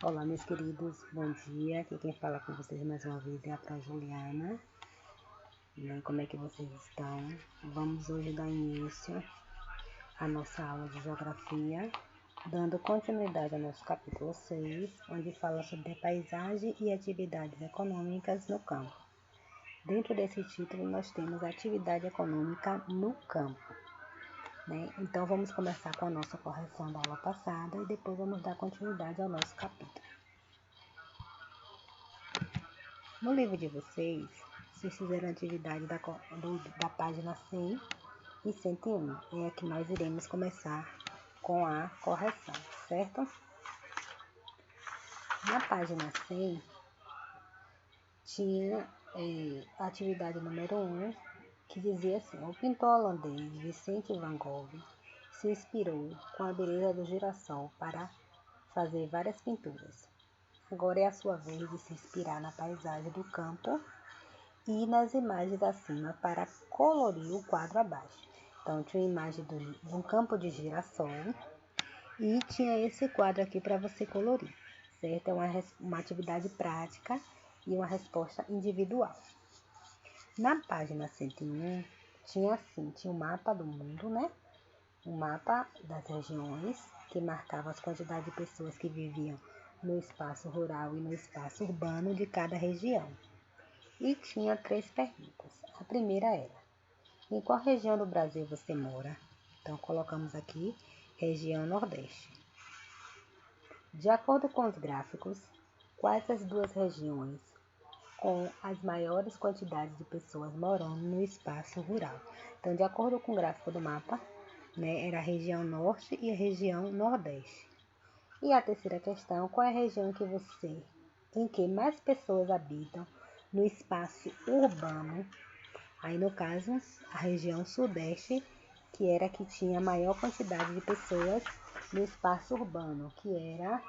Olá, meus queridos, bom dia. Aqui quem fala com vocês mais uma vez é a Pro Juliana. Como é que vocês estão? Vamos hoje dar início à nossa aula de Geografia, dando continuidade ao nosso capítulo 6, onde fala sobre a paisagem e atividades econômicas no campo. Dentro desse título, nós temos a atividade econômica no campo. Então, vamos começar com a nossa correção da aula passada e depois vamos dar continuidade ao nosso capítulo. No livro de vocês fizeram a atividade da página 100 e 101. É que nós iremos começar com a correção, certo? Na página 100, tinha a atividade número 1, que dizia assim: o pintor holandês Vincent van Gogh se inspirou com a beleza do girassol para fazer várias pinturas. Agora é a sua vez de se inspirar na paisagem do campo e nas imagens acima para colorir o quadro abaixo. Então, tinha a imagem de um campo de girassol e tinha esse quadro aqui para você colorir, certo? É uma atividade prática e uma resposta individual. Na página 101, tinha o mapa do mundo, um mapa das regiões que marcava as quantidades de pessoas que viviam no espaço rural e no espaço urbano de cada região. E tinha 3 perguntas. A primeira era: em qual região do Brasil você mora? Então, colocamos aqui região Nordeste. De acordo com os gráficos, quais as 2 regiões com as maiores quantidades de pessoas morando no espaço rural? Então, de acordo com o gráfico do mapa, era a região Norte e a região Nordeste. E a terceira questão: qual é a região em que mais pessoas habitam no espaço urbano? Aí, no caso, a região Sudeste, que era a que tinha a maior quantidade de pessoas no espaço urbano, que era,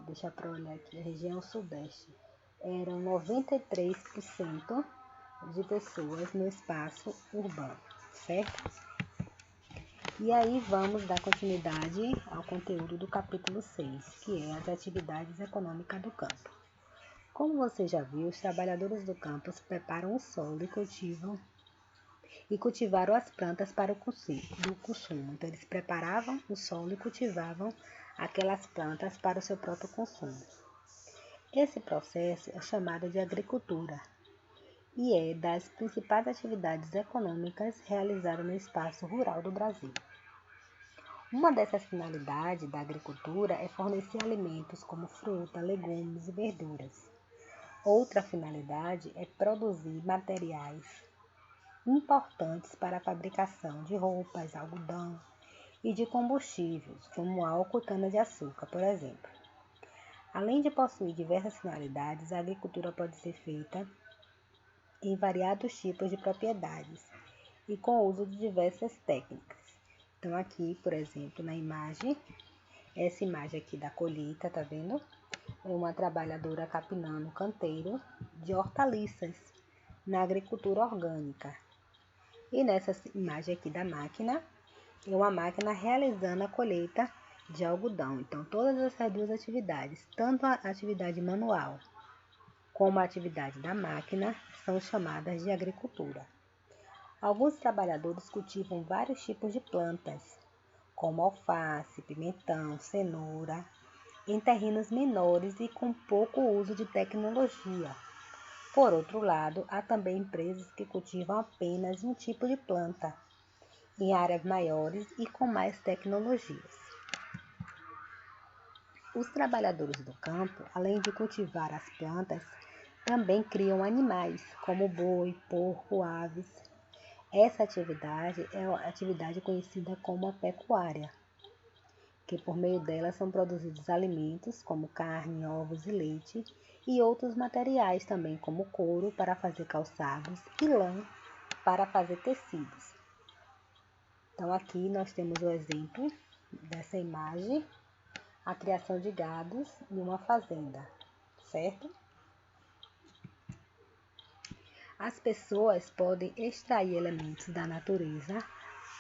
deixa eu olhar aqui, a região Sudeste. Eram 93% de pessoas no espaço urbano, certo? E aí vamos dar continuidade ao conteúdo do capítulo 6, que é as atividades econômicas do campo. Como você já viu, os trabalhadores do campo preparam o solo e cultivaram as plantas para o consumo. Então, eles preparavam o solo e cultivavam aquelas plantas para o seu próprio consumo. Esse processo é chamado de agricultura e é das principais atividades econômicas realizadas no espaço rural do Brasil. Uma dessas finalidades da agricultura é fornecer alimentos como fruta, legumes e verduras. Outra finalidade é produzir materiais importantes para a fabricação de roupas, algodão e de combustíveis, como álcool e cana-de-açúcar, por exemplo. Além de possuir diversas finalidades, a agricultura pode ser feita em variados tipos de propriedades e com o uso de diversas técnicas. Então, aqui, por exemplo, na imagem, essa imagem aqui da colheita, tá vendo? É uma trabalhadora capinando canteiro de hortaliças na agricultura orgânica. E nessa imagem aqui da máquina, é uma máquina realizando a colheita de algodão. Então, todas essas 2 atividades, tanto a atividade manual como a atividade da máquina, são chamadas de agricultura. Alguns trabalhadores cultivam vários tipos de plantas, como alface, pimentão, cenoura, em terrenos menores e com pouco uso de tecnologia. Por outro lado, há também empresas que cultivam apenas um tipo de planta, em áreas maiores e com mais tecnologias. Os trabalhadores do campo, além de cultivar as plantas, também criam animais, como boi, porco, aves. Essa atividade é a atividade conhecida como a pecuária, que por meio dela são produzidos alimentos como carne, ovos e leite, e outros materiais também, como couro para fazer calçados e lã para fazer tecidos. Então, aqui nós temos o exemplo dessa imagem, a criação de gados em uma fazenda, certo? As pessoas podem extrair elementos da natureza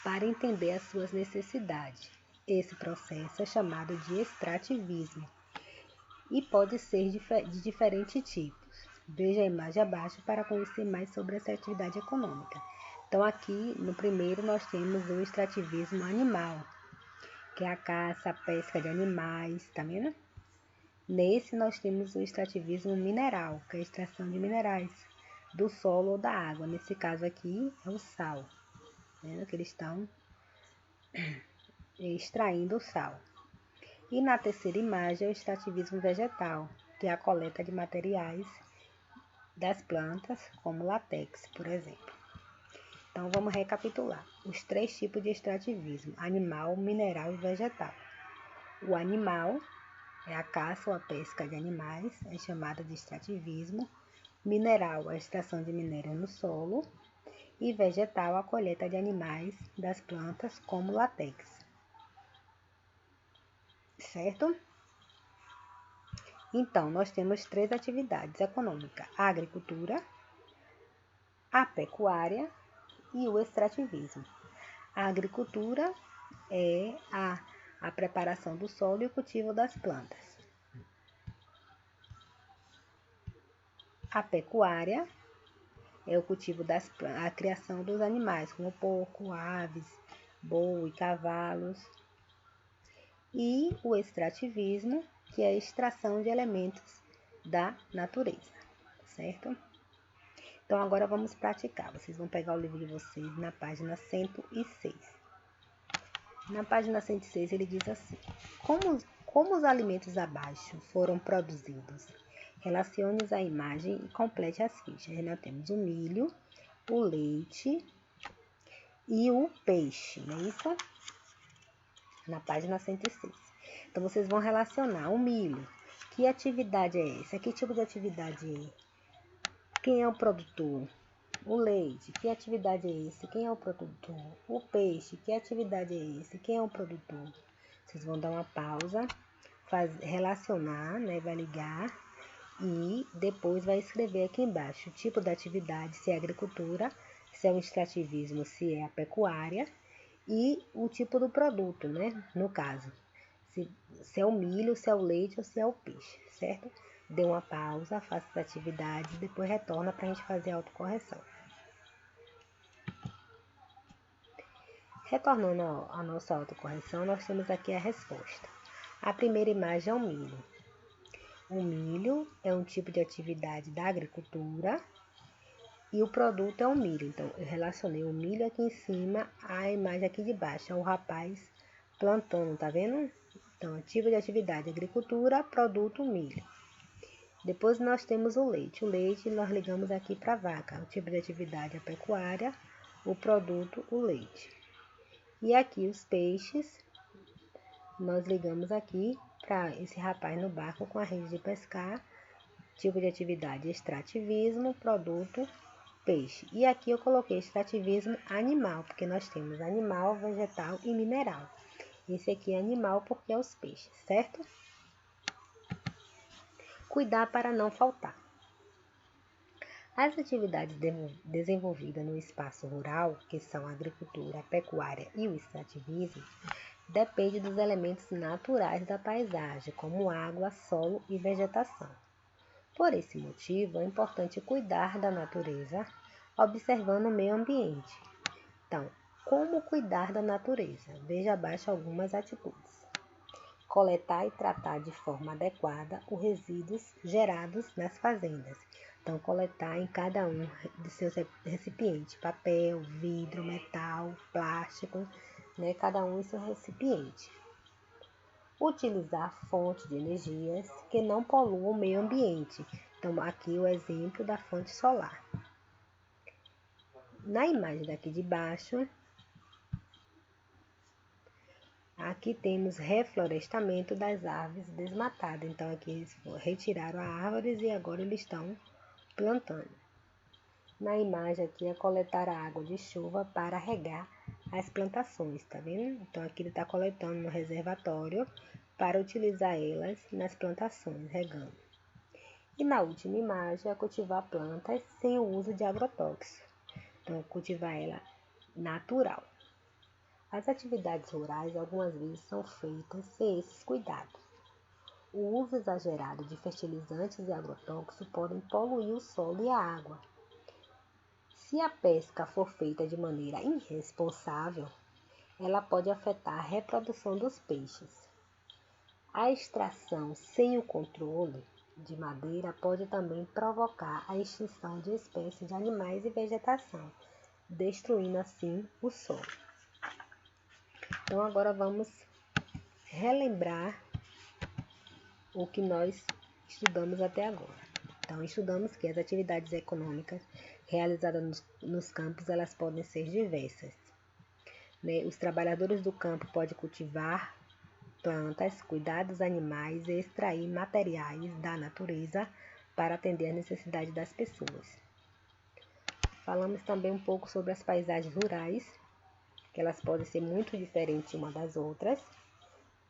para entender as suas necessidades Esse processo é chamado de extrativismo e pode ser de diferentes tipos. Veja a imagem abaixo para conhecer mais sobre essa atividade econômica. Então, aqui no primeiro nós temos o extrativismo animal, que é a caça, a pesca de animais, tá vendo? Nesse nós temos o extrativismo mineral, que é a extração de minerais do solo ou da água. Nesse caso aqui é o sal, tá vendo? Que eles estão extraindo o sal. E na terceira imagem é o extrativismo vegetal, que é a coleta de materiais das plantas, como látex, por exemplo. Então, vamos recapitular. Os 3 tipos de extrativismo: animal, mineral e vegetal. O animal é a caça ou a pesca de animais, é chamada de extrativismo. Mineral, a extração de minérios no solo. E vegetal, a colheita de animais das plantas, como látex. Certo? Então, nós temos 3 atividades econômicas: a agricultura, a pecuária e o extrativismo. A agricultura é a preparação do solo e o cultivo das plantas. A pecuária é o cultivo a criação dos animais, como porco, aves, boi, cavalos. E o extrativismo, que é a extração de elementos da natureza, certo? Então, agora vamos praticar. Vocês vão pegar o livro de vocês na página 106. Na página 106, ele diz assim: como os alimentos abaixo foram produzidos? Relacione-os à imagem e complete as fichas. Nós temos o milho, o leite e o peixe, não é isso? Na página 106. Então, vocês vão relacionar o milho. Que atividade é essa? Que tipo de atividade é? Quem é o produtor? O leite, que atividade é esse? Quem é o produtor? O peixe, que atividade é esse? Quem é o produtor? Vocês vão dar uma pausa, relacionar, né? Vai ligar e depois vai escrever aqui embaixo o tipo da atividade, se é agricultura, se é o extrativismo, se é a pecuária e o tipo do produto, né? No caso, se é o milho, se é o leite ou se é o peixe, certo? Dê uma pausa, faça as atividades, depois retorna para a gente fazer a autocorreção. Retornando à nossa autocorreção, nós temos aqui a resposta. A primeira imagem é o milho. O milho é um tipo de atividade da agricultura e o produto é o milho. Então, eu relacionei o milho aqui em cima à imagem aqui de baixo. É o rapaz plantando, tá vendo? Então, tipo de atividade, agricultura, produto, milho. Depois nós temos o leite. O leite nós ligamos aqui para a vaca. O tipo de atividade, a pecuária, o produto, o leite. E aqui os peixes, nós ligamos aqui para esse rapaz no barco com a rede de pescar. Tipo de atividade, extrativismo, produto, peixe. E aqui eu coloquei extrativismo animal, porque nós temos animal, vegetal e mineral. Esse aqui é animal porque é os peixes, certo? Cuidar para não faltar. As atividades desenvolvidas no espaço rural, que são a agricultura, a pecuária e o extrativismo, dependem dos elementos naturais da paisagem, como água, solo e vegetação. Por esse motivo, é importante cuidar da natureza, observando o meio ambiente. Então, como cuidar da natureza? Veja abaixo algumas atitudes. Coletar e tratar de forma adequada os resíduos gerados nas fazendas. Então, coletar em cada um de seus recipientes, papel, vidro, metal, plástico, né? Cada um em seu recipiente. Utilizar fontes de energias que não poluam o meio ambiente. Então, aqui o exemplo da fonte solar. Na imagem daqui de baixo, aqui temos reflorestamento das árvores desmatadas. Então, aqui eles retiraram as árvores e agora eles estão plantando. Na imagem aqui é coletar a água de chuva para regar as plantações, tá vendo? Então, aqui ele está coletando no reservatório para utilizar elas nas plantações, regando. E na última imagem é cultivar plantas sem o uso de agrotóxicos. Então, cultivar ela natural. As atividades rurais algumas vezes são feitas sem esses cuidados. O uso exagerado de fertilizantes e agrotóxicos podem poluir o solo e a água. Se a pesca for feita de maneira irresponsável, ela pode afetar a reprodução dos peixes. A extração sem o controle de madeira pode também provocar a extinção de espécies de animais e vegetação, destruindo assim o solo. Então agora vamos relembrar o que nós estudamos até agora. Então estudamos que as atividades econômicas realizadas nos campos elas podem ser diversas. Os trabalhadores do campo podem cultivar plantas, cuidar dos animais e extrair materiais da natureza para atender às necessidades das pessoas. Falamos também um pouco sobre as paisagens rurais, que elas podem ser muito diferentes uma das outras.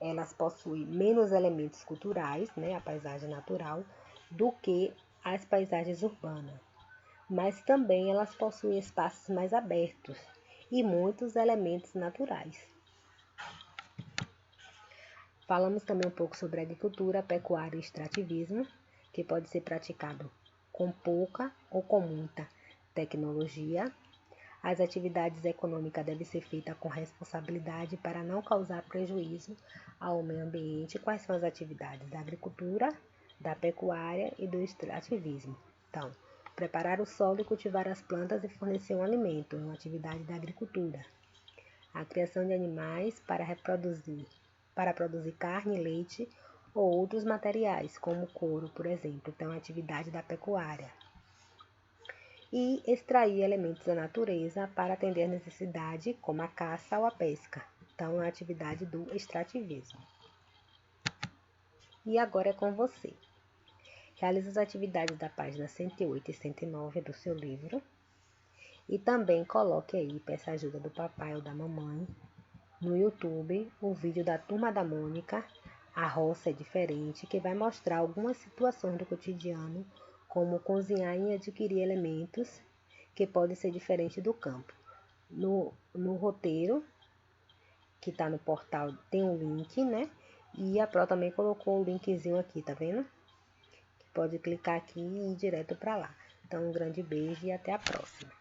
Elas possuem menos elementos culturais, a paisagem natural, do que as paisagens urbanas. Mas também elas possuem espaços mais abertos e muitos elementos naturais. Falamos também um pouco sobre agricultura, pecuária e extrativismo, que pode ser praticado com pouca ou com muita tecnologia. As atividades econômicas devem ser feitas com responsabilidade para não causar prejuízo ao meio ambiente. Quais são as atividades da agricultura, da pecuária e do extrativismo? Então, preparar o solo e cultivar as plantas e fornecer um alimento, é uma atividade da agricultura. A criação de animais para produzir carne, leite ou outros materiais, como couro, por exemplo. Então, é atividade da pecuária. E extrair elementos da natureza para atender a necessidade, como a caça ou a pesca. Então, é a atividade do extrativismo. E agora é com você. Realize as atividades da página 108 e 109 do seu livro. E também coloque aí, peça ajuda do papai ou da mamãe, no YouTube, o vídeo da Turma da Mônica, A Roça é Diferente, que vai mostrar algumas situações do cotidiano, como cozinhar e adquirir elementos que podem ser diferentes do campo. No roteiro, que está no portal, tem um link, E a Pro também colocou o linkzinho aqui, tá vendo? Pode clicar aqui e ir direto para lá. Então, um grande beijo e até a próxima.